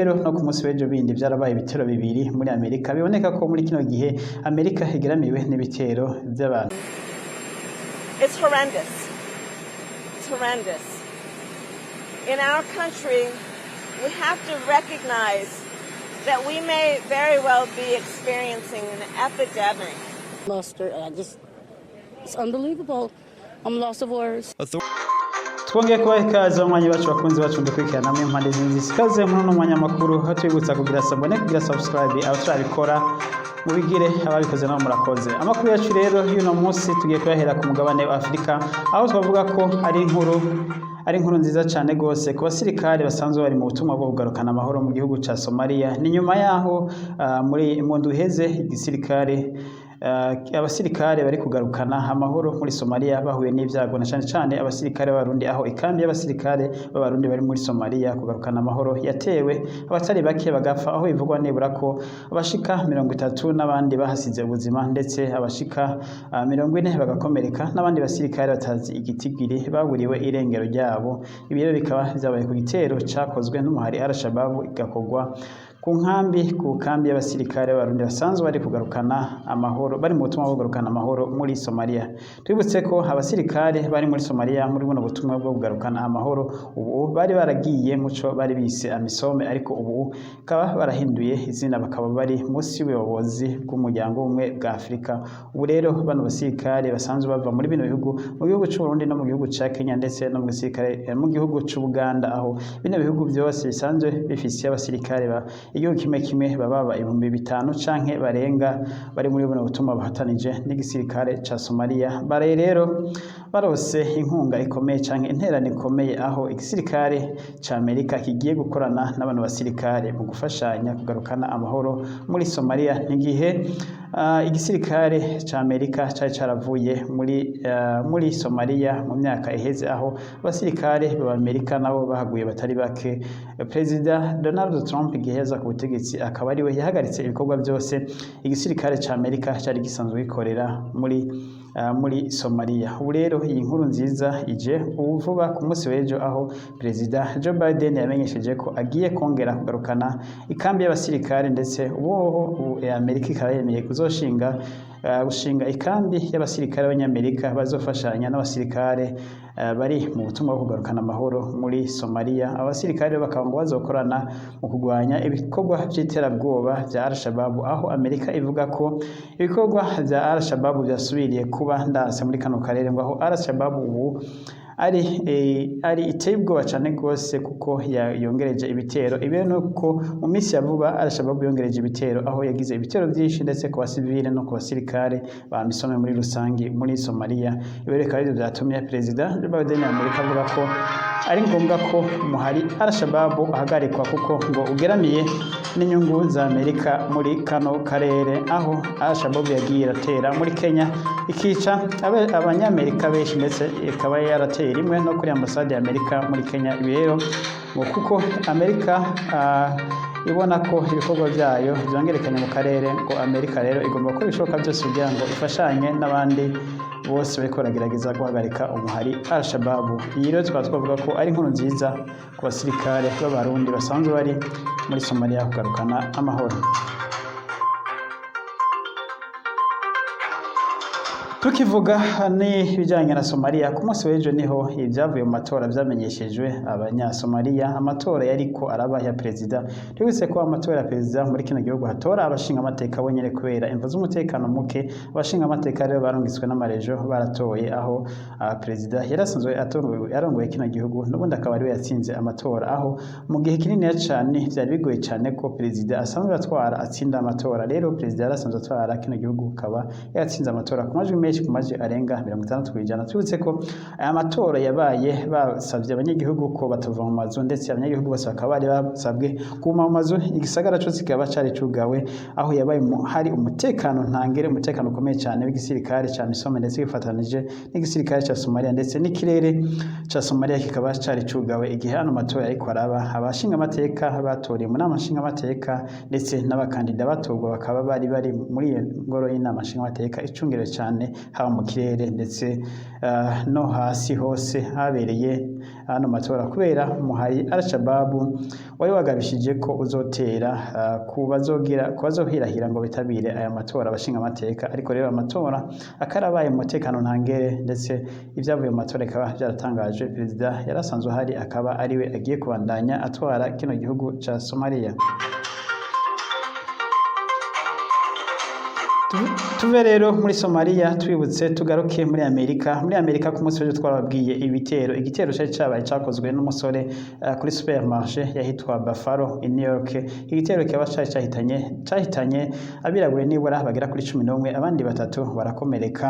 rero no ku munsi w'ejo bindi byarabaye ibitero bibiri muri Amerika biboneka ko muri kino gihe Amerika igeramiwe n'ibitero by'abantu. It's horrendous. It's horrendous. In our country, we have to recognize that we may very well be experiencing an epidemic. Lost her. It's unbelievable. I'm lost of words. Twongeye kubaha ikaze abanywanyi bacu bakunzi bacu dukurikirana namwe impande zikaze muri uno mwanya makuru aho twibutsa kugira sabone kugira subscribe aho turabikora mubigire ababikoze nabo murakoze. Amakuru yacu rero y'uno munsi tugiye kuyahera ku mugabane wa Afrika aho twavuga ko ari inkuru nziza cyane gose ku basirikare basanzwe bari mu butumwa bwo kugarukana amahoro mu gihugu ca Somalia. Ni nyuma yaho muri mundu heze igisirikare abasirikare bari kugarukana amahoro muri Somalia bahuye n'ibyago na cyane abasirikare b'abarundi aho ikambi y'abasirikare b'abarundi bari muri Somalia kugarukana amahoro yatewe abatari bake bagapfa aho bivugwa nibura ko abashika 30 n'abandi bahasize ubuzima ndetse abashika 40 bagakomereka n'abandi basirikare batazi igitigiri baburiwe irengero ryabo. Ibi rero bikaba byabaye ku gitero cyakozwe n'umuhari Al-Shabaab igakogwa ku kambi y'abasirikare b'abarundi basanzwe bari kugarukana amahoro bari mu butumwa bwo kugarukana amahoro muri Somalia. Twibutse ko abasirikare bari muri Somalia muri buno butumwa bwo kugarukana amahoro ubu bari baragiye muco bari bise amisome ariko ubu kaba barahinduye izina bakaba bari munsi y'ubuyobozi bw'umuryango umwe bwa Afrika. Ubu rero bano basirikare basanzwe bava muri bino bihugu mu gihugu cy'u Burundi no mu gihugu ca Kenya ndetse no mu gisirikare mu gihugu cy'u Uganda aho bino bihugu byose bisanzwe bifise abasirikare igihugu kimwe baba 5000 canke barenga bari muri buno butumwa bahatanije n'igisirikare ca Somalia. Bare rero barose inkunga ikomeye canke interane ikomeye aho igisirikare ca Amerika kigiye gukorana n'abantu basirikare mu gufashanya kugarukana amahoro muri Somalia. N'igihe igisirikare ca Amerika cari caravuye muri Somalia mu myaka iheze aho abasirikare b'Amerika nabo bahaguye batari bake. President Donald Trump igiheza ku butegetsi akaba ari we yahagaritse ibikorwa byose igisirikare ca Amerika cyari gisanzwe gikorera muri Somalia. Ubu rero iyi nkuru nziza ije uvuba ku munsi w'ejo aho President Joe Biden yamenyesheje ko agiye kongera kugarukana ikambi y'abasirikare ndetse ubu Amerika ikaba yemeye gushinga ikambi y'abasirikare b'Abanyamerika bazofashanya n'abasirikare bari mu butumwa bwo kugarukana amahoro muri Somalia. Abasirikare bakaba ngo bazokorana mu kugwanya ibikorwa by'iterabwoba bya Al-Shabaab aho Amerika ivuga ko ibikorwa bya Al-Shabaab byasubiriye kuba ndase muri kano karere ngo aho Al-Shabaab ubu ari iteye ubwoba cyane rwose kuko yongereje ibitero. Ibi nuko mu minsi ya vuba Al-Shabaab yongereje ibitero aho yagize ibitero byinshi ndetse ku basivile no ku basirikare bamisome muri rusangi muri Somalia. Ibi reka rero byatumye President Joe Biden w'Amerika avuga ko ari ngombwa ko umuhari Al-Shabaab ahagarikwa kuko ngo ugeramiye n'inyungu za Amerika muri kano karere aho Al-Shabaab yagiye iratera muri Kenya ikica abanyamerika benshi ndetse ikaba yarateye rimwe no kuri ambasade ya Amerika muri Kenya. Ibi rero ngo kuko Amerika ibona ko ibikorwa byayo byongerekanye mu karere ngo Amerika rero igomba gukora ibishoboka byose kugira ngo ifashanye n'abandi bose bariko baragerageza guhagarika umuhari Al-Shabaab. Iyi rero tukaba twavuga ko ari inkuru nziza ku basirikare b'abarundi basanzwe bari muri Somalia kugarukana amahoro. Tukivuga ni bijanye na Somalia ku munsi w'ejo niho ibyavuye mu matora byamenyeshejwe abanyasomalia. Amatora yariko araba ya president. Twibutse ko amatora ya president muri kino gihugu hatora abashinga amateka bonyene kubera imvo z'umutekano muke. Abashinga amateka rero barungitswe n'amarejo baratoye aho president yarasanzwe arongoye kino gihugu n'ubundi akaba ari we yatsinze amatora aho mu gihe kinini cyane byari bigoye cyane ko president asanzwe atsinda amatora. Rero president yarasanzwe atwara kino gihugu akaba yatsinze amatora ku majwi ku maji arenga 60%. Twibutse ko aya matora yabaye basavye abanyagihugu ko batova mu mazu ndetse abanyagihugu bose bakaba bari basabwe kuma mu mazu. Igisagara cyose kikaba cari cugawe aho yabaye hari umutekano ntangere, umutekano ukomeye cyane w'igisirikare cya misome ndetse gifatanije n'igisirikare cya Somalia ndetse n'ikirere cya Somalia kikaba cari cugawe igihe hano matora ariko araba. Abashinga amateka batoriye mu nama nshinga amateka ndetse n'abakandida batorwa bakaba bari muri ngoro y'inama nshinga amateka icungere cyane haba mu kirere ndetse no hasi hose habereye ano matora kubera umuhari Al-Shabaab wari wagabishije ko uzotera kubazohirahira ngo bitabire aya matora abashinga amateka ariko rero amatora akarabaye mu mutekano ntangere ndetse ibyavuye mu matora ikaba byaratangaje perezida yarasanzwe hari akaba ariwe agiye kubandanya atwara kino gihugu ca Somalia. Tuve rero muri Somalia twibutse tugaruke muri Amerika. Muri Amerika ku munsi w'ejo twababwiye igitero cyari cyabaye cyakozwe n'umusore kuri supermarché yahitwa Buffalo i New York. Igitero kikaba cyahitanye abirabure nibura bagera kuri 11 abandi batatu barakomereka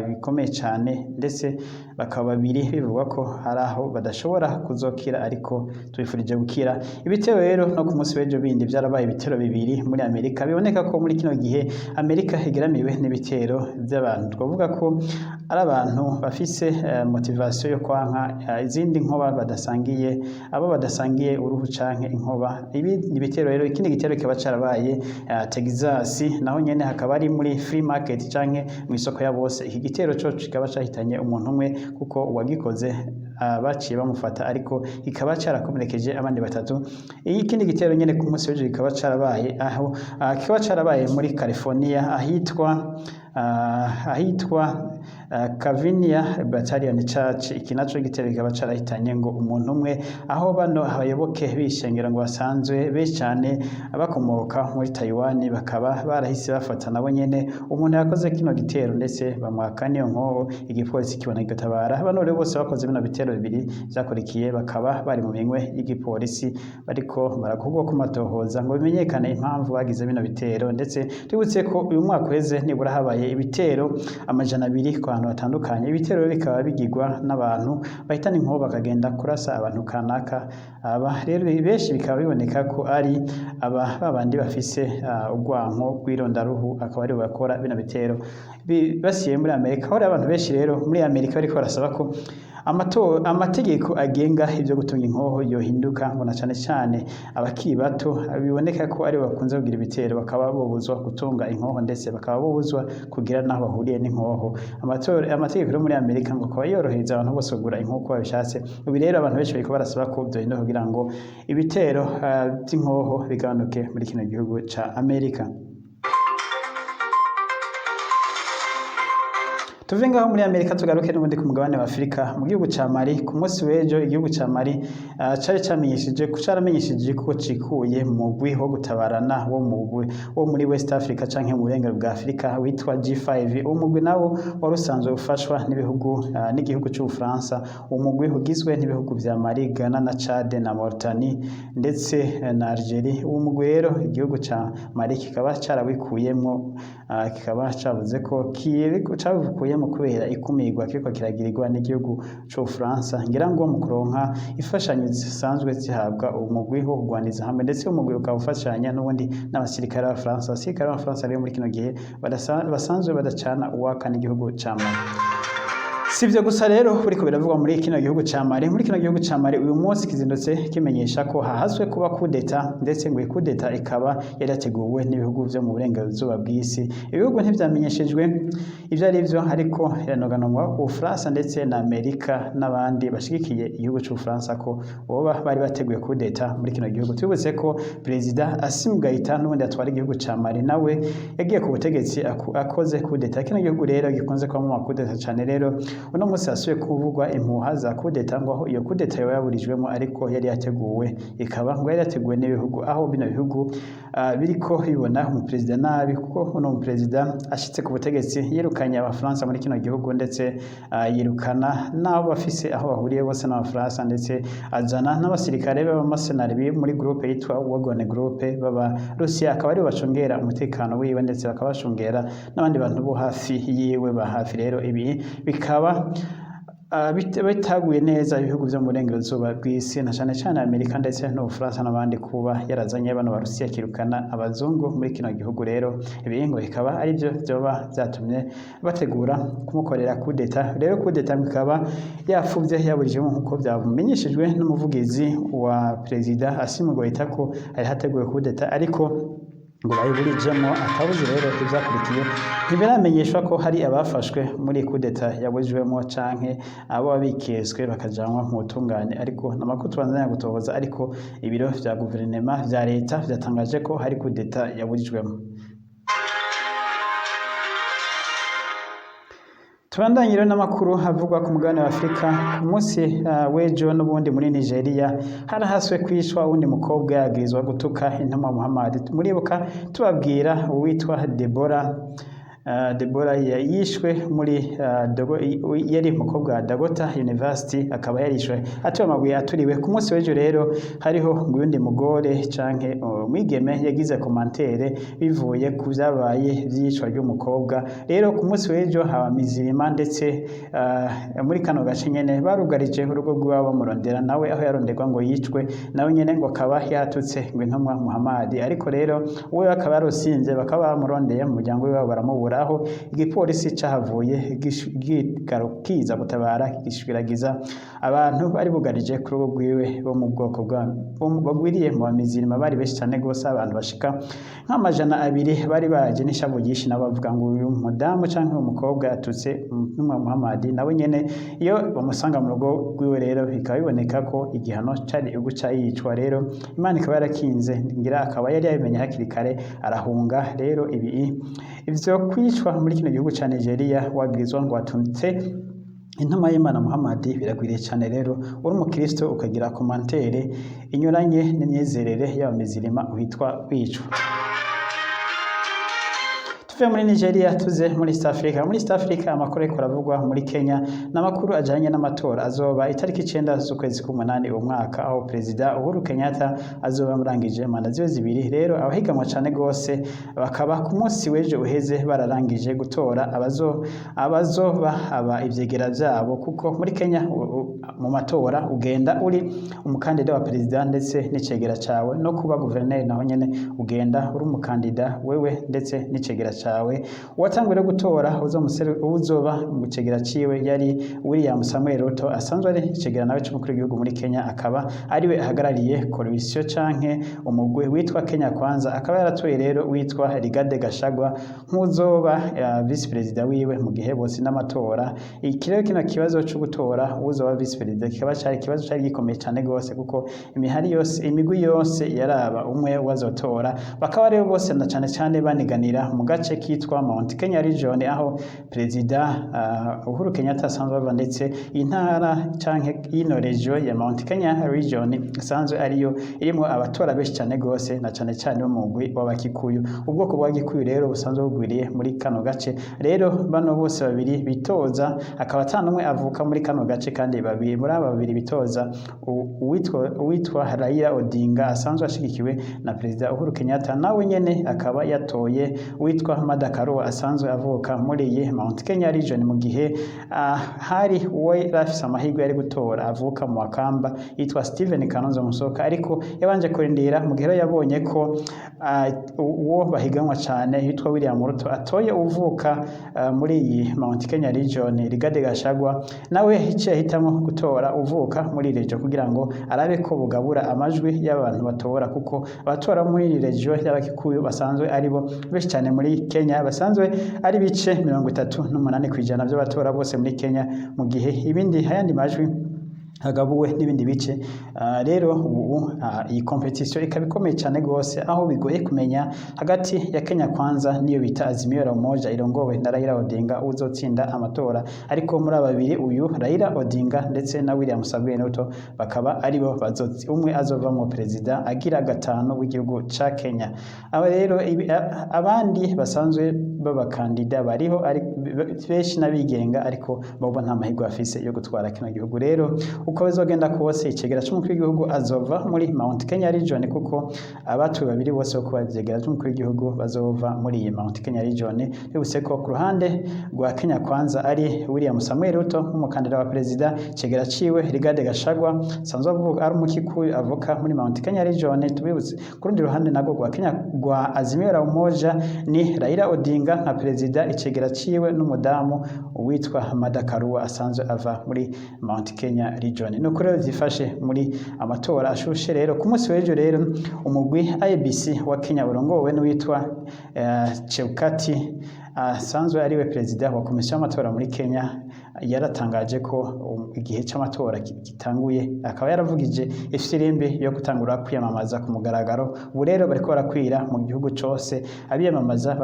bikomeye cyane ndetse bakaba babiri bivugwa ko hari aho badashobora kuzokira ariko twifurije gukira. Ibitero rero no ku munsi w'ejo bindi byarabaye ibitero bibiri muri Amerika. Biboneka ko muri kino gihe Amerika higeramiwe n'ibitero by'abantu twavuga ko ari abantu bafise motivation yo kwanka izindi nkoba badasangiye uruhu canke inkoba. Ibi ibitero rero ikindi gitero kiba carabaye Texas naho nyene hakaba ari muri free market canke mu isoko ya bose. Iki gitero cyo kikaba cahitanye umuntu umwe kuko uwagikoze baciye bamufata ariko ikaba cyarakomerekeje abandi batatu. Ikindi gitero nyene ku munsi w'ejo kikaba carabaye aho kikaba carabaye muri California ahitwa Cavinia Battalion Church. Iki naco gitero kikaba carahitanye ngo umuntu umwe aho bano abayoboke bishengera ngo basanzwe benshi cyane abakomoka muri Taiwan bakaba barahise bafata nabo nyene umuntu yakoze kino gitero ndetse bamwaka niyo nkoho igipolisi kibona gitabara. Bano rero bose bakoze bino bitero bibiri byakurikiye bakaba bari mu minwe y'igipolisi bariko baragubwo ku matohoza ngo bimenyekane impamvu bagize bino bitero ndetse twibutse ko uyu mwaka uheze nibura habaye ibitero amajana 2 ku bantu batandukanye. Ibitero bikaba bigirwa n'abantu bahitana inkoho bakagenda kurasa abantu kanaka. Aba rero benshi bikaba biboneka ko ari babandi bafise urwanko rw'irondaruhu akaba ari bakora bino bitero basiye muri Amerika. Aho abantu benshi rero muri Amerika bariko barasaba ko amategeko agenga ibyo gutunga inkoho yohinduka ngo na cyane abakiri bato biboneka ko ari bakunze kugira ibitero bakaba bobuzwa gutunga inkoho ndetse bakaba bobuzwa kugira naho bahuriye n'inkoho. Amategeko yo muri Amerika ngo akaba yorohereza abantu bose kugura inkoho uko babishatse. Ubu rero abantu benshi bariko barasaba ko byohinduka kugira ngo ibitero by'inkoho bigabanuke muri kino gihugu ca Amerika. Tuve ngaho muri Amerika tugaruke n'ubundi ku mugabane wa Afrika mu gihugu ca Mali. Ku munsi w'ejo igihugu ca Mali cari caramenyesheje ko cikuye mu mugwi wo gutabarana wo muri West Africa canke mu burengero bwa Afrika witwa G5. Umugwi nawo wari usanzwe ufashwa n'igihugu cy'u Bufaransa. Umugwi ugizwe n'ibihugu vya Mali, Ghana na Chad na Mauritanie ndetse na Algeria. Umugwi rero igihugu ca Mali kikaba carawikuyemwo kikaba cavuze ko cavukuyemo kubera ikumirwa kiriko kiragirirwa n'igihugu cy'u Bufaransa. Ngira ngo mu kuronka ifashanyo zisanzwe zihabwa umugwi wo kugwaniza hamwe ndetse umugwi ukaba ufashanya n'ubundi n'abasirikare b'Abafaransa. Abasirikare b'Abafaransa rero muri kino gihe basanzwe badacana uwaka n'igihugu ca Mali. Sivyo gusa rero uriko biravugwa muri kino gihugu ca Mali. Muri kino gihugu ca Mali uyu munsi kizindutse kimenyesha ko hahazwe kuba kudeta ndetse ngo kudeta ikaba yari yateguwe n'ibihugu vyo mu burengerazuba bw'isi. Ibihugu ntivyamenyeshejwe ivyo ari vyo ariko iranoganwa Ubufaransa ndetse na Amerika n'abandi bashigikiye igihugu cy'u Bufaransa ko boba bari bateguye kudeta muri kino gihugu. Tubutse ko Perezida Assimi Goïta n'ubundi atwara igihugu ca Mali nawe yagiye ku butegetsi akoze kudeta. Kino gihugu rero gikunze kuba mu makudeta cane. Rero uno munsi hasubiye kuvugwa impuha za kudeta ngo aho iyo kudeta yaburijwemwo ariko yari yateguwe ikaba ngo yari yateguwe n'ibihugu aho bino bihugu biriko bibona umuperezida nabi kuko uno muperezida ashitse ku butegetsi yirukanye Abafaransa muri kino gihugu ndetse yirukana n'abo bafise aho bahuriye bose n'Abafaransa ndetse azana n'abasirikare b'abamasenari muri groupe yitwa Wagner groupe baba Russia akaba ari bacungera umutekano wiwe ndetse bakabashungera n'abandi bantu bo hafi yiwe ba hafi. Rero ibi bikaba bitaguye neza ibihugu vyo mu burengerazuba bw'isi na cane Amerika ndetse n'Ubufaransa n'abandi kuba yarazanye bano Barusiya kirukana abazungu muri kino gihugu. Rero ibingo bikaba ari byo byoba byatumye bategura kumukorera kudeta. Rero kudeta bikaba yafuvye yaburijemo nkuko byabumenyeshejwe n'umuvugizi wa Perezida Assimi Goïta ko ari hateguwe kudeta ariko ngo bayiburijemwo akabuze. Rero ivyakurikiye ntibiramenyeshwa ko hari abafashwe muri kudeta yaburijwemwo canke abo babikezwe bakajanwa mu butungane, ariko namakuru tubandanya gutohoza. Ariko ibiro vya guverinema vya leta vyatangaje ko hari kudeta yaburijwemwo. Tubandanye rero n'amakuru havugwa ku mugabane wa Afrika. Ku munsi w'ejo n'ubundi muri Nigeria harahaswe kwishwa uwundi mukobwa yagirizwa gutuka intumwa Muhammad. Muribuka tubabwira uwitwa Deborah yishwe muri yari umukobwa wa Dagota University, akaba yarishwe atuye amabuye aturiwe. Ku munsi w'ejo rero hariho uyundi mugore canke umwigeme yagize komantere bivuye ku vyabaye vy'icwa ry'umukobwa. Rero ku munsi w'ejo haba mizirima, ndetse muri kano gace nyene barugarije urugo rw'iwabo bamurondera nawe aho yaronderwa ngo yicwe, nawe nyene ngo akaba yatutse ngo intumwa Muhammad. Ariko rero we bakaba yarosinze, bakaba bamurondeye mu muryango w'iwabo baramubura, aho igipolisi cahavuye kiza gutabara gishwiragiza abantu bari bugarije kuri urugo rwiwe bo mu bwoko bagwiriye mu bamizirima, bari benshi cyane gose, abantu bashika nk'amajana 200 bari baje n'ishavu ryinshi, nabo bavuga ngo uyu mudamu canke umukobwa yatutse intumwa Muhammad. Nawe nyene iyo bamusanga mu rugo rwiwe rero bikaba biboneka ko igihano cari uguca yicwa. Rero Imana ikaba yarakinze, ngira akaba yari yabimenye hakiri kare arahunga. Rero ivyo kwicwa muri kino gihugu ca Nigeria wagirizwa ngo watunitse intumwa y'Imana Muhammad biragwiriye cyane. Rero uri umukristo ukagira komantere inyuranye n'imyizerere y'abamizirima uhitwa wicwa. Tuve muri Nigeria tuze muri East Africa. Muri East Africa amakuru ariko aravugwa muri Kenya n'amakuru ajanye n'amatora azoba itariki 9 z'ukwezi k'umunani uwo mwaka, aho Perezida Uhuru Kenyatta azoba murangije manda ziwe zibiri. Rero abahiganwa cyane gose bakaba ku munsi w'ejo uheze bararangije gutora abazoba ivyegera vyabo, kuko muri Kenya mu matora ugenda uri umukandida wa perezida ndetse n'icegera cawe, no kuba guverineri naho nyene ugenda uri umukandida wewe ndetse n'icegera cawe. Uwatangwire gutora uzoba mu cegera ciwe yari William Samuel Ruto, asanzwe ari icegera nawe c'umukuru w'igihugu muri Kenya, akaba ariwe ahagarariye coalition canke umugwi witwa Kenya Kwanza. Akaba yaratoye rero witwa Rigathi Gachagua nk'uzoba vice president wiwe mu gihe bose n'amatora. Ikirero kino kibazo cyo gutora uzoba vice president kikaba cyari kibazo cyari gikomeye cyane gose, kuko imigwi yose yaraba umwe wazotora. Bakaba rero bose na cyane baniganira mu gace kitwa Mount Kenya region, aho Perezida Uhuru Kenyatta asanzwe ava, ndetse intara canke ino region ya Mount Kenya region isanzwe ariyo irimo abatora benshi cyane gose, na cyane umugwi w'abakikuyu. Ubwoko bw'agikuyu rero busanzwe bugwiriye muri kano gace. Rero bano bose babiri bitoza, akaba atanumwe avuka muri kano gace, kandi babiri muri aba babiri bitoza uwitwa Raila Odinga asanzwe ashigikiwe na Perezida Uhuru Kenyatta, nawe nyene akaba yatoye witwa Madakaro asanzwe avuka muri iyi Mount Kenya region, mu gihe hari we rafise amahirwe yari gutora avuka mu Wakamba yitwa Steven Kalonzo Musyoka, ariko yabanje kurindira mu gihe yabonye ko uwo bahiganwa cyane yitwa William Ruto atoye uvuka muri iyi Mount Kenya region Rigathi Gachagua, nawe icyo yahitamo gutora uvuka muri region kugira ngo arabe ko bugabura amajwi y'abantu batora, kuko abatora muri region y'abakikuyu basanzwe aribo benshi cyane muri Kenya, basanzwe ari bice 38% by'abatora bose muri Kenya, mu gihe ibindi hayandi majwi hagabuwe n'ibindi bice. Rero ubu iyi competition ikaba ikomeye cyane gose, aho bigoye kumenya hagati ya Kenya Kwanza niyo bita Azimio la Umoja irongowe na Raila Odinga uzotsinda amatora. Ariko muri ababiri uyu Raila Odinga ndetse na William Samuel Ruto bakaba aribo umwe azova mu perezida agira 5 w'igihugu ca Kenya. Aba rero abandi basanzwe b'abakandida bariho ari benshi nabigenga, ariko bobo nta mahirwe afise yo gutwara kino gihugu. Rero uko bizogenda kose icegera c'umukuru w'igihugu azova muri Mount Kenya region, kuko abatu babiri bose ko bazegera c'umukuru w'igihugu bazova muri iyi Mount Kenya region. Bibuse ko ku ruhande rwa Kenya Kwanza ari William Samuel Ruto umukandida wa perezida, icegera ciwe Rigathi Gachagua sanzwe avuga ari umukikuyu avuka muri Mount Kenya region. Tubibutse ku rundi ruhande nago rwa Kenya rwa Azimio la Umoja ni Raila Odinga nka perezida, icegera ciwe n'umudamu witwa Madakarua asanzwe ava muri Mount Kenya region. Nuko rero vyifashe muri amatora ashushe rero ku munsi w'ejo rero umugwi IEBC wa Kenya urongowe n'uwitwa Chebukati asanzwe ariwe perezida wa komisiyo y'amatora muri Kenya yaratangaje ko igihe cy'amatora gitanguye, akaba yaravugije ifirimbi yo gutangura kwiyamamaza ku mugaragaro. Ubu rero bariko barakwira mu gihugu cyose abiyamamaza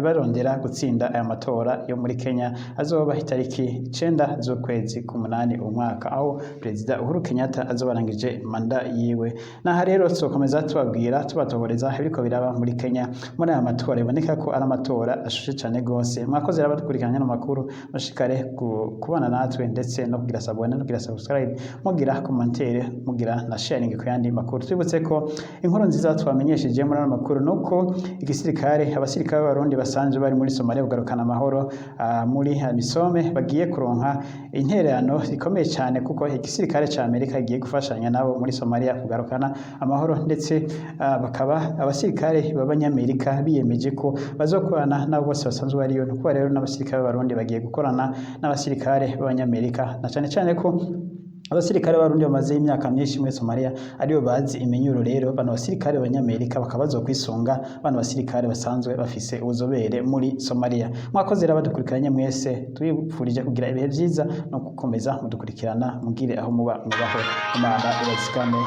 barondera gutsinda aya matora yo muri Kenya azoba itariki 9 z'ukwezi k'umunani umwaka, aho perezida Uhuru Kenyatta azobarangije manda yiwe. Naha rero tuzokomeza tubabwira tubatoboreza ibiriko biraba muri Kenya muri aya matora. Iboneka ko ari amatora ashushe cyane gose. Mwakoze rero badukurikiranye n'amakuru bashikare kubana natwe ndetse no kugira sabone no kugira subscribe, mugira commentaire, mugira na sharing ku yandi makuru. Twibutse ko inkuru nziza twamenyesheje muri ano makuru nuko abasirikare b'Abarundi basanzwe bari muri Somalia kugarukana amahoro muri Misome bagiye kuronka intererano ikomeye cyane, kuko igisirikare ca Amerika giye gufashanya nabo muri Somalia kugarukana amahoro, ndetse bakaba abasirikare b'Abanyamerika biyemeje ko bazokorana nabo bose basanzwe bariyo. Nuko rero n'abasirikare b'Abarundi bagiye gukorana n'abasirikare b'Abanyamerika, na cyane ko abasirikare b'Abarundi bamaze imyaka myinshi muri Somalia ariyo bazi imenyuro. Rero bano basirikare b'Abanyamerika bakaba bazokwisunga bano basirikare basanzwe bafise ubuzobere muri Somalia. Mwakoze rero badukurikiranye mwese, tubifurije kugira ibihe byiza no gukomeza mudukurikirana, mugire aho mubaho Imana ibazigame.